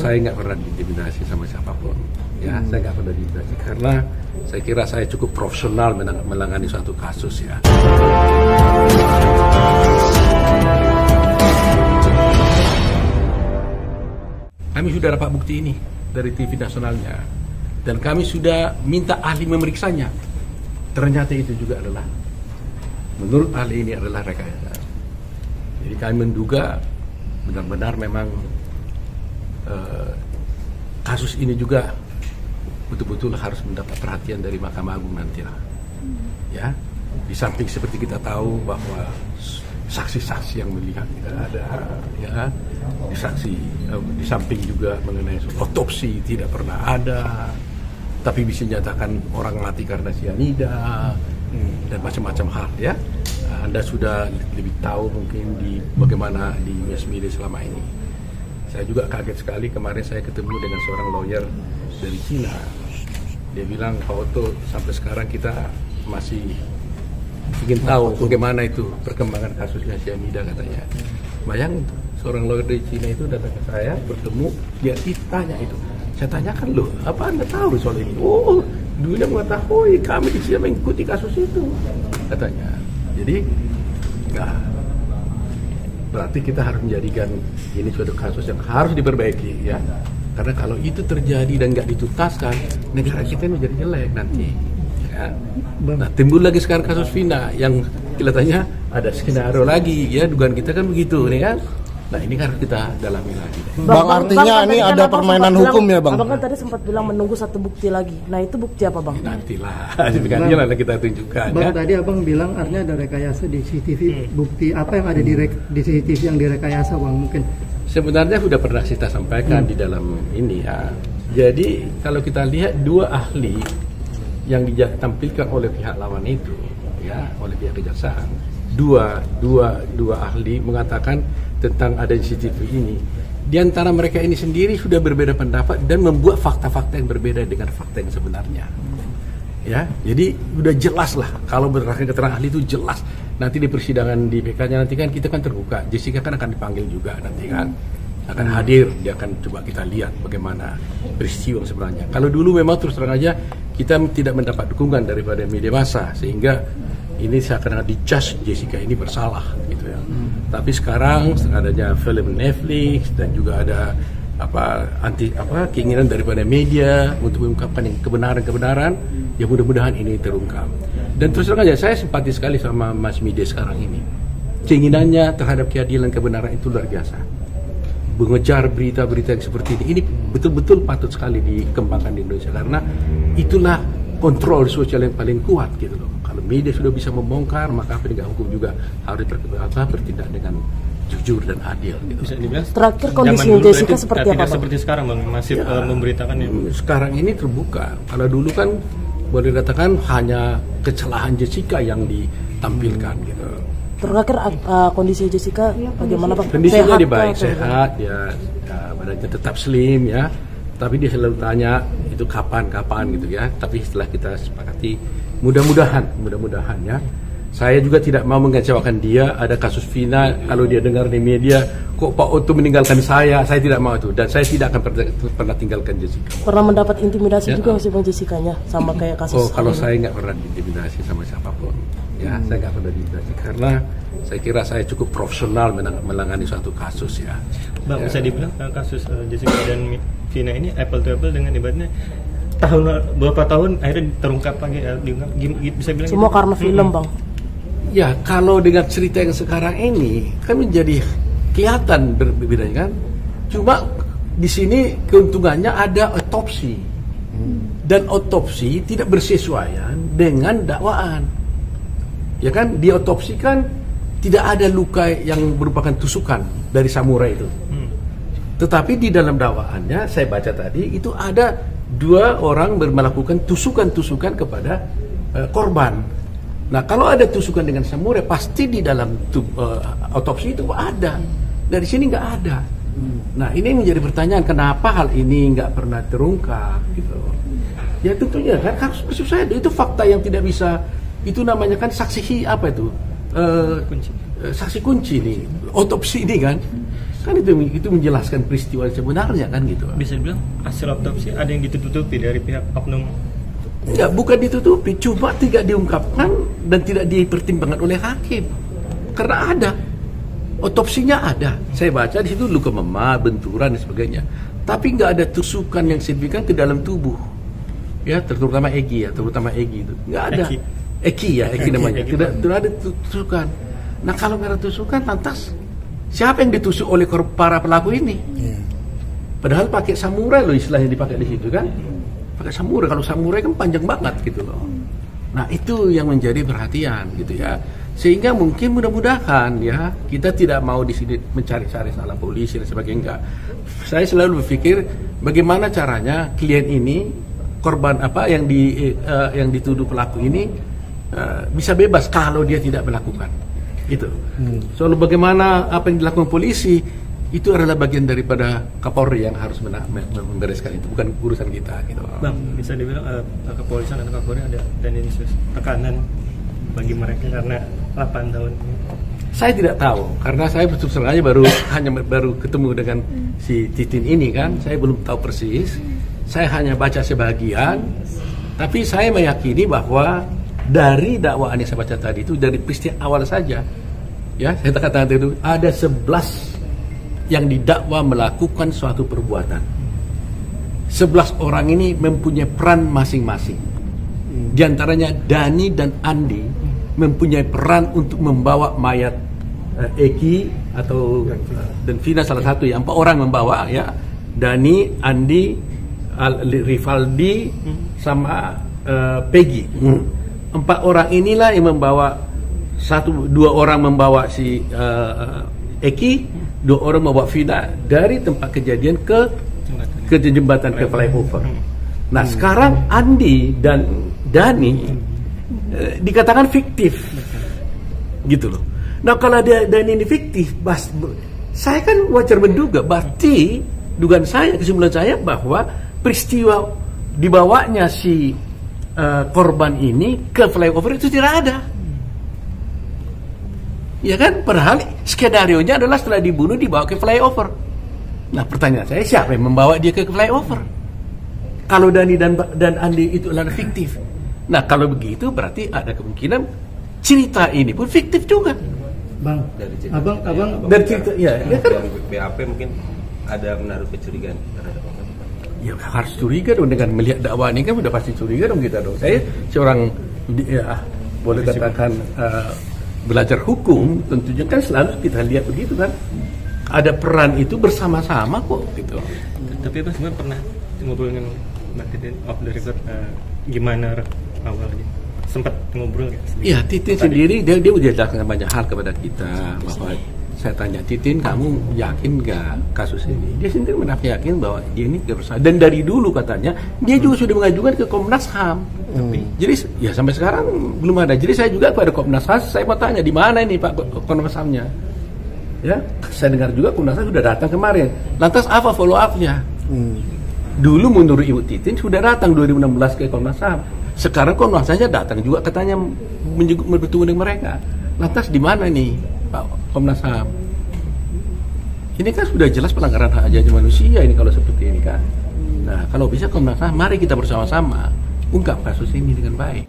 saya nggak pernah diintimidasi sama siapapun, ya. Saya nggak pernah diintimidasi karena saya kira saya cukup profesional menangani suatu kasus, ya. Kami sudah dapat bukti ini dari TV nasionalnya, dan kami sudah minta ahli memeriksanya. Ternyata itu juga adalah, menurut ahli ini adalah rekayasa. Jadi kami menduga benar-benar memang kasus ini juga betul-betul harus mendapat perhatian dari Mahkamah Agung nantilah. Ya, di samping seperti kita tahu bahwa saksi-saksi yang melihat tidak ada, ya, di samping juga mengenai otopsi tidak pernah ada, tapi bisa dinyatakan orang mati karena sianida dan macam-macam hal, ya. Anda sudah lebih tahu mungkin bagaimana di mass media selama ini. Saya juga kaget sekali kemarin saya ketemu dengan seorang lawyer dari Cina. Dia bilang, Pak Otto, sampai sekarang kita masih ingin tahu bagaimana itu perkembangan kasusnya sianida, katanya. Bayangin tuh, seorang lawyer dari Cina itu datang ke saya, bertemu, dia ditanya itu. Saya tanyakan, loh, apa Anda tahu soal ini? Oh, dunia mengetahui, kami di Cina mengikuti kasus itu, katanya. Jadi, berarti kita harus menjadikan ini suatu kasus yang harus diperbaiki, ya. Karena kalau itu terjadi dan nggak dituntaskan, negara kita ini menjadi jelek nanti. Ya. Nah, timbul lagi sekarang kasus Vina yang kelihatannya ada skenario lagi, ya. Dugaan kita kan begitu, nih kan. Nah, ini kan kita dalami lagi. Bang, artinya ini ada permainan hukum ya, Bang? Abang kan tadi sempat bilang menunggu satu bukti lagi. Nah, itu bukti apa, Bang? Nantilah, nantilah kita tunjukkan. Bang, ya. tadi Abang bilang artinya ada rekayasa di CCTV. Bukti apa yang ada di CCTV yang direkayasa, Bang? Mungkin sebenarnya sudah pernah kita sampaikan di dalam ini, ya. Jadi kalau kita lihat dua ahli yang ditampilkan oleh pihak lawan itu, ya, oleh pihak kejaksaan, dua ahli mengatakan tentang ada CCTV ini. Di antara mereka ini sendiri sudah berbeda pendapat dan membuat fakta-fakta yang berbeda dengan fakta yang sebenarnya. Ya, jadi udah jelas lah kalau berdasarkan keterangan ahli itu jelas. Nanti di persidangan di PK-nya nanti kan kita kan terbuka. Jessica kan akan dipanggil juga nanti kan. Akan hadir, dia akan coba kita lihat bagaimana peristiwa sebenarnya. Kalau dulu memang terus terang aja kita tidak mendapat dukungan daripada media massa sehingga ini seakan-akan dicas Jessica ini bersalah gitu ya. Tapi sekarang adanya film Netflix dan juga ada keinginan daripada media untuk mengungkapkan yang kebenaran-kebenaran, ya mudah-mudahan ini terungkap. Dan terus terang aja saya simpati sekali sama mass media sekarang ini. Keinginannya terhadap keadilan kebenaran itu luar biasa. Mengejar berita-berita yang seperti ini betul-betul patut sekali dikembangkan di Indonesia karena itulah kontrol sosial yang paling kuat gitu loh. Kalau media sudah bisa membongkar, maka penegak hukum juga harus bertindak dengan jujur dan adil gitu. Bisa dibilang terakhir kondisi Jessica seperti apa, Bang? Seperti sekarang, Bang, masih memberitakan ya. Sekarang ini terbuka. Kalau dulu kan boleh dikatakan hanya kecelakaan Jessica yang ditampilkan gitu. Terakhir kondisi Jessica bagaimana, Bang? Kondisinya dia baik, sehat, ya, badannya tetap slim, ya. Tapi dia selalu tanya itu kapan gitu ya. Tapi setelah kita sepakati, mudah-mudahan ya. Saya juga tidak mau mengecewakan dia. Ada kasus Vina, kalau dia dengar di media, kok Pak Otto meninggalkan saya tidak mau itu. Dan saya tidak akan pernah tinggalkan Jessica. Pernah mendapat intimidasi juga masih, Bang, Jessica-nya sama kayak kasus kalau saya nggak pernah diintimidasi sama siapapun. Ya, saya nggak pernah diintimidasi karena saya kira saya cukup profesional menangani suatu kasus, ya. Bang, bisa dibilang kasus Jessica dan Vina ini apple to apple dengan ibaratnya beberapa tahun akhirnya terungkap lagi, bisa bilang semua gitu? Karena film, Bang. Ya, kalau dengan cerita yang sekarang ini kan menjadi kelihatan berbedanya kan. Cuma di sini keuntungannya ada otopsi. Dan otopsi tidak bersesuaian dengan dakwaan. Ya kan, di otopsi kan tidak ada luka yang merupakan tusukan dari samurai itu. Tetapi di dalam dakwaannya saya baca tadi itu ada 2 orang melakukan tusukan-tusukan kepada korban. Nah, kalau ada tusukan dengan samurai pasti di dalam otopsi itu ada. Dari sini nggak ada. Nah, ini menjadi pertanyaan kenapa hal ini nggak pernah terungkap gitu. Ya tentunya kan harus maksud saya itu fakta yang tidak bisa, itu namanya kan saksi kunci. Saksi kunci nih, otopsi ini kan. Kan itu menjelaskan peristiwa sebenarnya kan gitu. Bisa dibilang hasil otopsi ada yang ditutupi dari pihak oknum. Enggak, bukan ditutupi, cuma tidak diungkapkan dan tidak dipertimbangkan oleh hakim. Karena ada otopsinya ada. Saya baca di situ luka memar, benturan dan sebagainya. Tapi nggak ada tusukan yang signifikan ke dalam tubuh. Ya, terutama Egi itu nggak ada. Eki namanya. Tidak ada tusukan. Nah kalau nggak ada tusukan, lantas siapa yang ditusuk oleh para pelaku ini? Padahal pakai samurai loh istilahnya dipakai di situ kan? Pakai samurai. Kalau samurai kan panjang banget gitu loh. Nah itu yang menjadi perhatian gitu ya. Sehingga mungkin mudah-mudahan ya kita tidak mau di sini mencari-cari salah polisi dan sebagainya, enggak. Saya selalu berpikir bagaimana caranya klien ini, korban apa yang dituduh pelaku ini bisa bebas kalau dia tidak melakukan itu. Soal bagaimana apa yang dilakukan polisi itu adalah bagian daripada Kapolri yang harus membereskan itu, bukan urusan kita gitu. Bang, bisa dibilang kepolisian atau Kapolri ada tekanan bagi mereka karena 8 tahun ini? Saya tidak tahu karena saya sebenarnya baru ketemu dengan si Titin ini kan, saya belum tahu persis. Saya hanya baca sebagian, tapi saya meyakini bahwa dari dakwaan yang saya baca tadi itu dari peristiwa awal saja, ya saya katakan itu ada 11 yang didakwa melakukan suatu perbuatan. 11 orang ini mempunyai peran masing-masing. Di antaranya Dani dan Andi mempunyai peran untuk membawa mayat Eki atau dan Vina salah satu ya, 4 orang membawa ya, Dani, Andi, Rivaldi sama Peggy. 4 orang inilah yang membawa, 2 orang membawa si Eki, 2 orang membawa Vina dari tempat kejadian ke jembatan ke flyover. Nah sekarang Andi dan Dani dikatakan fiktif gitu loh. Nah kalau Dani ini fiktif, saya kan wajar menduga, berarti dugaan saya, kesimpulan saya bahwa peristiwa dibawanya si korban ini ke flyover itu tidak ada. Ya kan, padahal skenario-nya adalah setelah dibunuh dibawa ke flyover. Nah pertanyaan saya, siapa yang membawa dia ke flyover? Kalau Dani dan Andi itu adalah fiktif. Nah kalau begitu berarti ada kemungkinan cerita ini pun fiktif juga. Bang, abang dari cerita ya kan? Dari BAP mungkin ada menaruh kecurigaan terhadap orang. Ya harus curiga dong dengan melihat dakwaan ini kan udah pasti curiga dong kita dong. Saya seorang boleh katakan belajar hukum, tentunya kan selalu kita lihat begitu kan. Ada peran itu bersama-sama kok gitu. Tapi Mas pernah ngobrol dengan Mbak Titin off the record gimana awalnya? Sempat ngobrol ya? Iya, Titin sendiri dia udah jelaskan banyak hal kepada kita bahwa saya tanya Titin, kamu yakin nggak kasus ini? Dia sendiri yakin bahwa dia ini tidak bersalah. Dan dari dulu katanya dia juga sudah mengajukan ke Komnas HAM. Jadi ya sampai sekarang belum ada. Jadi saya juga kepada Komnas HAM saya mau tanya di mana ini Pak Komnas HAM-nya? Ya, saya dengar juga Komnas HAM sudah datang kemarin. Lantas apa follow up-nya? Dulu menurut Ibu Titin sudah datang 2016 ke Komnas HAM. Sekarang Komnas HAM datang juga katanya bertemu dengan mereka. Lantas di mana nih Pak Komnas HAM? Ini kan sudah jelas pelanggaran hak asasi manusia ini kalau seperti ini kan. Nah kalau bisa Komnas HAM, mari kita bersama-sama ungkap kasus ini dengan baik.